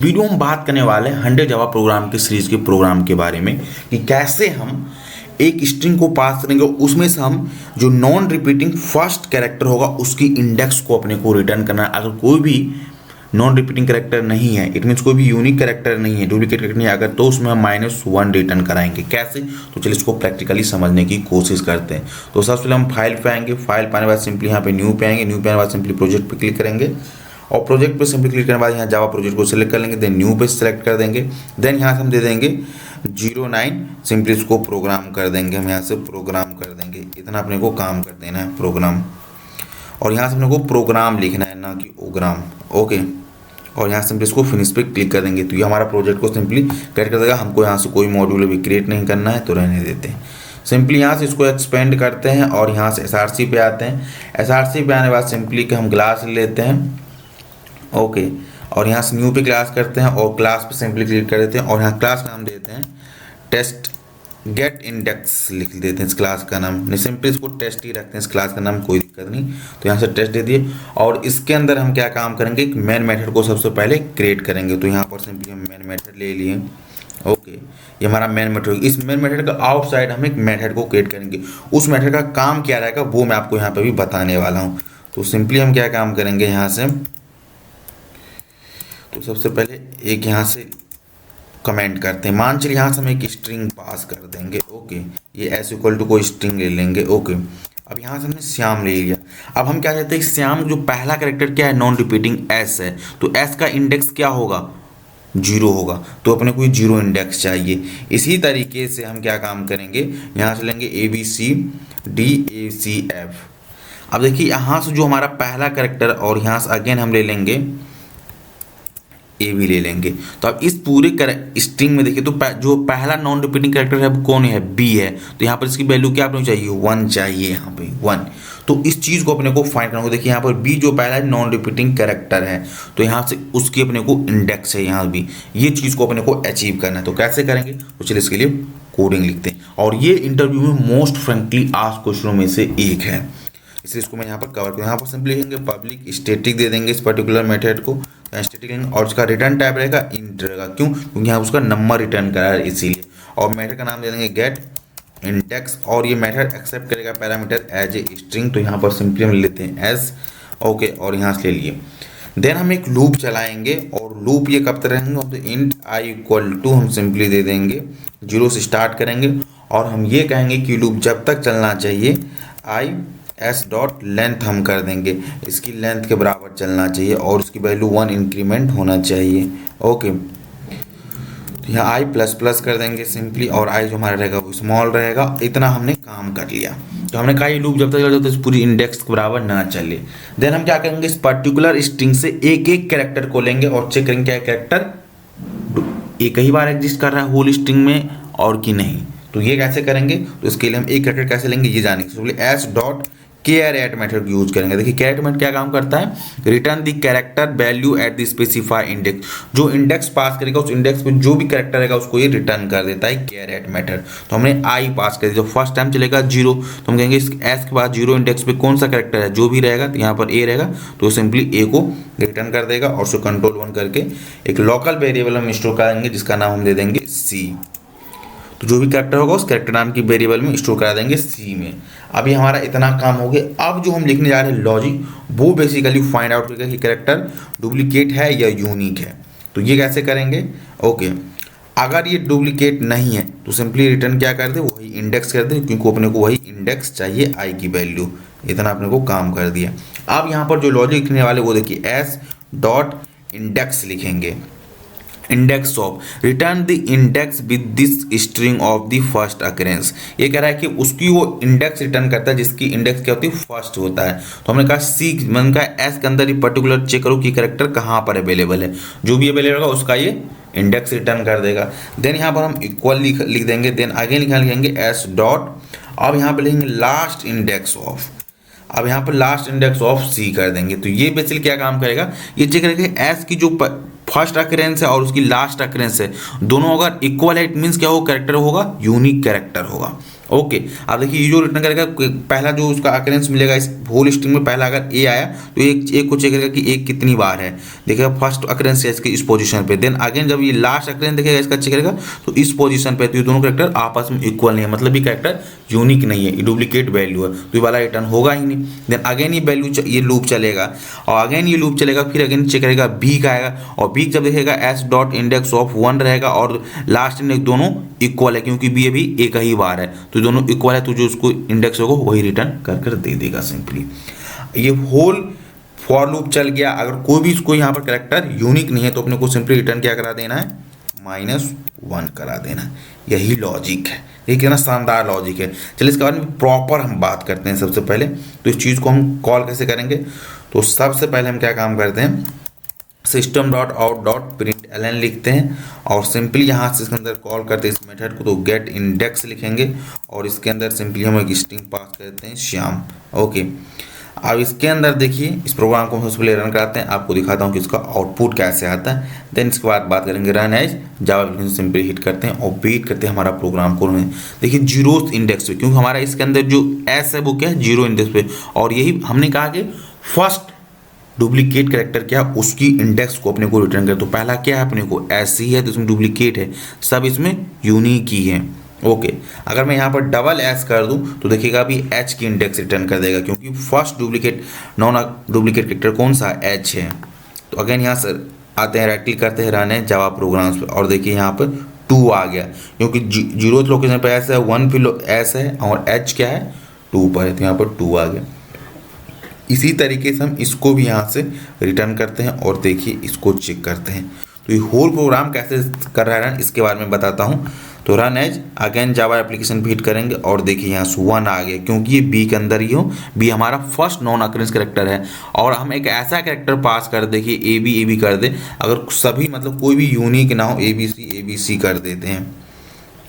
Video हम बात करने वाले हैं 100 जावा प्रोग्राम के सीरीज के प्रोग्राम के बारे में कि कैसे हम एक स्ट्रिंग को पास करेंगे, उसमें से हम जो नॉन रिपीटिंग फर्स्ट कैरेक्टर होगा उसकी इंडेक्स को अपने को रिटर्न करना है। अगर कोई भी नॉन रिपीटिंग कैरेक्टर नहीं है, इट मीन्स कोई भी यूनिक कैरेक्टर नहीं है, डुप्लीकेट कैरेक्टर नहीं है, अगर तो उसमें हम -1 रिटर्न कराएंगे। कैसे? तो चलिए इसको प्रैक्टिकली समझने की कोशिश करते हैं। तो सबसे पहले हम फाइल पे आएंगे, फाइल पाने के बाद सिंपली यहाँ पे न्यू पे आएंगे, न्यू पे आने के बाद सिंपली प्रोजेक्ट पे क्लिक करेंगे और प्रोजेक्ट पे सिंपली क्लिक करने के बाद यहाँ जावा प्रोजेक्ट को सिलेक्ट कर लेंगे, देन न्यू पे सेलेक्ट कर देंगे, देन यहाँ से हम दे देंगे 09, सिंपली इसको प्रोग्राम कर देंगे, हम यहाँ से प्रोग्राम कर देंगे। इतना अपने को काम कर देना है प्रोग्राम, और यहाँ से अपने को प्रोग्राम लिखना है ना कि ओग्राम। ओके, और यहाँ सिंपली इसको फिनिश पे क्लिक कर देंगे तो ये हमारा प्रोजेक्ट को सिंपली क्रिएट कर देगा। हमको यहाँ से कोई मॉड्यूल भी क्रिएट नहीं करना है तो रहने देते हैं। सिंपली यहाँ से इसको एक्सपेंड करते हैं और यहाँ से SRC पे आते हैं। SRC पे आने के बाद सिंपली कि हम क्लास लेते हैं, ओके, और यहाँ से न्यू पे क्लास करते हैं और क्लास पे सिंपली क्लिक कर देते हैं और यहाँ क्लास का नाम देते हैं टेस्ट गेट इंडेक्स, लिख देते हैं इस क्लास का नाम, नहीं सिंपली इसको टेस्ट ही रखते हैं, इस क्लास का नाम, कोई दिक्कत नहीं। तो यहाँ से टेस्ट दे दिए और इसके अंदर हम क्या काम करेंगे, मेन मेथड को सबसे पहले क्रिएट करेंगे। तो यहाँ पर सिंपली हम मेन मेथड ले लिए, ओके, ये हमारा मेन मेथड। इस मेन मेथड का आउटसाइड हम एक मेथड को क्रिएट करेंगे, उस मेथड का काम क्या रहेगा वो मैं आपको यहाँ पे भी बताने वाला हूँ। तो सिंपली हम क्या काम करेंगे यहाँ से, तो सबसे पहले एक यहाँ से कमेंट करते हैं, मान चलिए यहाँ से हम एक स्ट्रिंग पास कर देंगे, ओके, ये s इक्वल टू कोई स्ट्रिंग ले लेंगे, ओके। अब यहाँ से हमने श्याम ले लिया। अब हम क्या कहते हैं, श्याम जो पहला कैरेक्टर क्या है, नॉन रिपीटिंग s है, तो s का इंडेक्स क्या होगा, 0 होगा, तो अपने को 0 इंडेक्स चाहिए। इसी तरीके से हम क्या काम करेंगे, यहाँ से लेंगे ABCDEFG। अब देखिए यहाँ से जो हमारा पहला कैरेक्टर और यहाँ से अगेन हम ले लेंगे ए भी ले लेंगे। तो अब इस पूरे स्ट्रिंग में देखिए तो जो पहला नॉन रिपीटिंग कैरेक्टर है वो कौन है, बी है, तो यहाँ पर इसकी वैल्यू क्या अपने चाहिए, 1 चाहिए, यहाँ पे 1। तो इस चीज़ को अपने को फाइंड करना होगा। देखिए यहाँ पर बी जो पहला है नॉन रिपीटिंग कैरेक्टर है, तो यहाँ से उसकी अपने को इंडेक्स है यहाँ भी, ये चीज़ को अपने को अचीव करना है। तो कैसे करेंगे, तो चलिए इसके लिए कोडिंग लिखते हैं। और ये इंटरव्यू में मोस्ट फ्रेंकली आस्क्ड क्वेश्चनों में से एक है, इसलिए इसको मैं यहाँ पर कवर करूँ। यहाँ पर सिंपली लिखेंगे पब्लिक स्टैटिक दे देंगे इस पर्टिकुलर मेथड को, स्टैटिक लेंगे और उसका रिटर्न टाइप रहेगा इंट रहेगा, क्यों, क्योंकि यहाँ उसका नंबर रिटर्न करा है इसीलिए। और मेथड का नाम दे देंगे गेट इंडेक्स, और ये मेथड एक्सेप्ट करेगा पैरामीटर एज ए स्ट्रिंग, तो यहाँ पर सिंपली हम लेते हैं एस, ओके, और यहाँ से ले लिए। देन हम एक लूप चलाएंगे और लूप ये कब तक रहेंगे, तो इंट आई इक्वल टू हम सिंपली दे देंगे 0 से स्टार्ट करेंगे और हम ये कहेंगे कि लूप जब तक चलना चाहिए आई एस डॉट लेंथ हम कर देंगे, इसकी लेंथ के बराबर चलना चाहिए और उसकी वैल्यू 1 इंक्रीमेंट होना चाहिए, ओके। तो यहाँ आई प्लस प्लस कर देंगे सिंपली, और आई जो हमारा रहेगा वो स्मॉल रहेगा। इतना हमने काम कर लिया। तो हमने कहा ये लूप जब तक चले जब तक पूरी इंडेक्स के बराबर ना चले। देन हम क्या करेंगे, इस पर्टिकुलर स्ट्रिंग से एक एक कैरेक्टर को लेंगे और चेक करेंगे क्या कैरेक्टर एक ही बार एग्जिस्ट कर रहा है होल स्ट्रिंग में और कि नहीं। तो ये कैसे करेंगे, तो इसके लिए हम एक कैरेक्टर कैसे लेंगे ये जानेंगे। S dot charAt method use करेंगे। देखिए कैरेट मेथड क्या काम करता है, return the character value at the specify index, जो इंडेक्स पास करेगा उस इंडेक्स पे जो भी कैरेक्टर रहेगा उसको ये रिटर्न कर देता है कैरेट मेथड। तो हमने आई पास कर दिया, जो फर्स्ट टाइम चलेगा 0, तो हम कहेंगे इस एस के बाद 0 इंडेक्स पे कौन सा कैरेक्टर है, जो भी रहेगा, तो यहाँ पर ए रहेगा, तो सिंपली ए को रिटर्न कर देगा और उसको कंट्रोल 1 करके एक लोकल वेरिएबल हम स्टोर करेंगे जिसका नाम हम दे देंगे सी। तो जो भी कैरेक्टर होगा उस कैरेक्टर नाम की वेरिएबल में स्टोर करा देंगे सी में। अभी हमारा इतना काम हो गया। अब जो हम लिखने जा रहे हैं लॉजिक, वो बेसिकली फाइंड आउट करेगा कि कैरेक्टर डुप्लीकेट है या यूनिक है। तो ये कैसे करेंगे, ओके, अगर ये डुप्लीकेट नहीं है तो सिंपली रिटर्न क्या कर दे, वही इंडेक्स कर दे, क्योंकि अपने को वही इंडेक्स चाहिए आई की वैल्यू। इतना अपने को काम कर दिया। अब यहाँ पर जो लॉजिक लिखने वाले वो देखिए एस डॉट इंडेक्स लिखेंगे, index of return the index with this string of the first occurrence. ये कह रहा है कि उसकी वो इंडेक्स रिटर्न करता है जिसकी इंडेक्स क्या होती है, फर्स्ट होता है। तो हमने कहा सी, मैंने कहा एस के अंदर ये पर्टिकुलर चेक करो कि कैरेक्टर कहाँ पर अवेलेबल है, जो भी अवेलेबल होगा उसका ये इंडेक्स रिटर्न कर देगा। देन यहाँ पर हम इक्वल लिख देंगे, देन आगे लिखेंगे एस डॉट, अब यहाँ पर लिखेंगे लास्ट इंडेक्स ऑफ, अब यहाँ पर लास्ट इंडेक्स ऑफ सी कर देंगे। तो ये बेसिकली क्या काम करेगा, ये चेक करेगा एस की जो फर्स्ट अकरेंस है और उसकी लास्ट अकरेंस है दोनों अगर इक्वल है, इट मीन्स क्या होगा, कैरेक्टर होगा यूनिक कैरेक्टर होगा, ओके, अब देखिए ये जो रिटर्न करेगा पहला जो उसका अकरेंस मिलेगा इस होल स्ट्रिंग में, पहला अगर ए आया तो एक को चेक करेगा कि एक कितनी बार है, देखेगा फर्स्ट अकरेंस है इसके इस पोजीशन पे, देन अगेन जब ये लास्ट अकरेंस देखेगा इसका चेक करेगा तो इस पोजीशन पे, तो ये दोनों कैरेक्टर आपस में इक्वल नहीं है, मतलब ये कैरेक्टर यूनिक नहीं है, ये डुप्लीकेट वैल्यू है, तो ये वाला रिटर्न होगा ही नहीं। देन अगेन ये वैल्यू ये लूप चलेगा और अगेन ये लूप चलेगा, फिर अगेन चेक करेगा बी का आएगा और बी जब देखेगा एस डॉट इंडेक्स ऑफ 1 रहेगा और लास्ट इंडेक्स दोनों इक्वल है, क्योंकि बी अभी एक ही बार है तो दोनों इक्वल है, तो जो उसको इंडेक्स होगा वही रिटर्न कर दे देगा सिंपली। ये होल फॉर लूप चल गया। अगर कोई भी इसको यहाँ पर कैरेक्टर यूनिक नहीं है तो अपने को सिंपली रिटर्न क्या करा देना है, -1 करा देना। यही लॉजिक है, ये कितना शानदार लॉजिक है। चलिए इसके बारे में प्रॉपर हम बात करते हैं। सबसे पहले तो इस चीज़ को हम कॉल कैसे करेंगे, तो सबसे पहले हम क्या काम करते हैं, system.out.println लिखते हैं और सिंपली यहाँ से इसके अंदर कॉल करते हैं इस मेथड को, तो गेट इंडेक्स लिखेंगे और इसके अंदर सिंपली हम एक स्ट्रिंग पास करते हैं श्याम। ओके, अब इसके अंदर देखिए इस प्रोग्राम को हम सबसे पहले रन कराते हैं, आपको दिखाता हूँ कि इसका आउटपुट कैसे आता है। देन इसके बाद बात करेंगे रन एज जावा, सिंपली हिट करते हैं और वेट करते हैं हमारा प्रोग्राम को। देखिए 0th इंडेक्स पे, क्योंकि हमारा इसके अंदर जो एस है वो क्या है 0 इंडेक्स पे, और यही हमने कहा कि फर्स्ट डुप्लीकेट कैरेक्टर क्या उसकी इंडेक्स को अपने को रिटर्न कर। तो पहला क्या है अपने को एस ही है तो इसमें डुप्लीकेट है, सब इसमें यूनिक ही है। ओके, अगर मैं यहाँ पर डबल एस कर दूं तो देखिएगा अभी एच की इंडेक्स रिटर्न कर देगा, क्योंकि first duplicate non duplicate character कौन सा एच है। तो अगेन यहाँ से आते हैं, राइट क्लिक करते हैं, रन है जावा प्रोग्राम्स पे और देखिए यहाँ पर 2 आ गया, क्योंकि 0th लोकेशन पर एस है, 1 फिर एस है और एच क्या है 2 पर है, तो यहाँ पर 2 आ गया। इसी तरीके से हम इसको भी यहाँ से रिटर्न करते हैं और देखिए इसको चेक करते हैं। तो ये होल प्रोग्राम कैसे कर रहा है इसके बारे में बताता हूँ। तो run as again Java application पे हिट करेंगे और देखिए यहाँ से 1 आ गया, क्योंकि ये बी के अंदर ही हो, बी हमारा फर्स्ट नॉन अकरेंस कैरेक्टर है और हम एक ऐसा कैरेक्टर पास कर दे कि ए बी कर दे, अगर सभी मतलब कोई भी यूनिक ना हो ए बी सी कर देते हैं।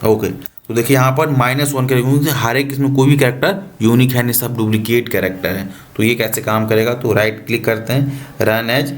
ओके, तो देखिए यहाँ पर -1 करेगा, क्योंकि हर एक इसमें कोई भी कैरेक्टर यूनिक है नहीं, सब डुप्लीकेट कैरेक्टर है। तो ये कैसे काम करेगा, तो राइट क्लिक करते हैं, run as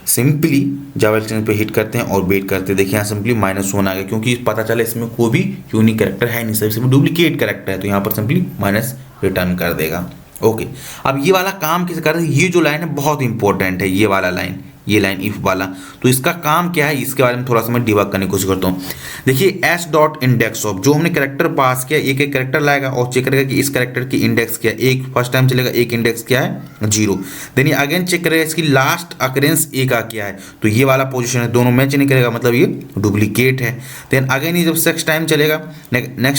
simply Java application पे हिट करते हैं और वेट करते हैं। देखिए यहाँ सिंपली -1 आ गया, क्योंकि पता चला इसमें कोई भी यूनिक कैरेक्टर है नहीं, सब इसमें डुप्लीकेट कैरेक्टर है, तो यहाँ पर सिंपली माइनस रिटर्न कर देगा। ओके, अब ये वाला काम कैसे कर रहे हैं, ये जो लाइन है बहुत इंपॉर्टेंट है, ये वाला लाइन, ये लाइन इफ वाला। तो इसका काम क्या है इसके बारे में थोड़ा सा मैं डिबग करने की कोशिश करता हूँ। देखिए एस डॉट इंडेक्स ऑफ, जो हमने कैरेक्टर पास किया एक एक कैरेक्टर लाएगा और चेक करेगा कि इस कैरेक्टर की इंडेक्स क्या है, एक फर्स्ट टाइम चलेगा एक इंडेक्स क्या है 0, देन ये अगेन चेक करेगा इसकी लास्ट अकरेंस ए का क्या है, तो ये वाला पोजीशन है, दोनों मैच नहीं करेगा मतलब ये डुप्लीकेट है। देन अगेन ये जब नेक्स्ट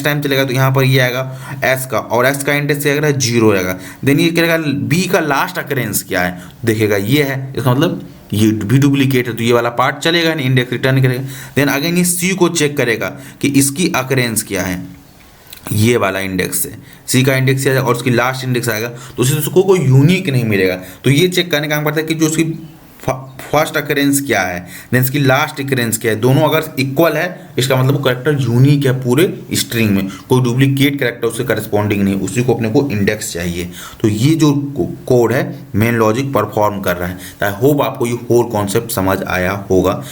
टाइम चलेगा तो यहाँ पर ये आएगा एस का और एस का इंडेक्स क्या करेगा 0 रहेगा। देन ये करेगा बी का लास्ट अकरेंस क्या है, देखेगा ये है, इसका मतलब ये भी डुप्लीकेट है, तो ये वाला पार्ट चलेगा नहीं, इंडेक्स रिटर्न करेगा। देन अगेन ये सी को चेक करेगा कि इसकी अकरेंस क्या है, ये वाला इंडेक्स है, सी का इंडेक्स आएगा और उसकी लास्ट इंडेक्स आएगा, तो उसको कोई यूनिक नहीं मिलेगा। तो ये चेक करने का काम करता है कि जो उसकी फर्स्ट अकरेंस क्या है, देन इसकी लास्ट अकरेंस क्या है, दोनों अगर इक्वल है इसका मतलब वो कैरेक्टर यूनिक है, पूरे स्ट्रिंग में कोई डुप्लीकेट कैरेक्टर उससे करस्पॉन्डिंग नहीं, उसी को अपने को इंडेक्स चाहिए। तो ये जो कोड है मेन लॉजिक परफॉर्म कर रहा है। आई होप आपको ये होल कॉन्सेप्ट समझ आया होगा।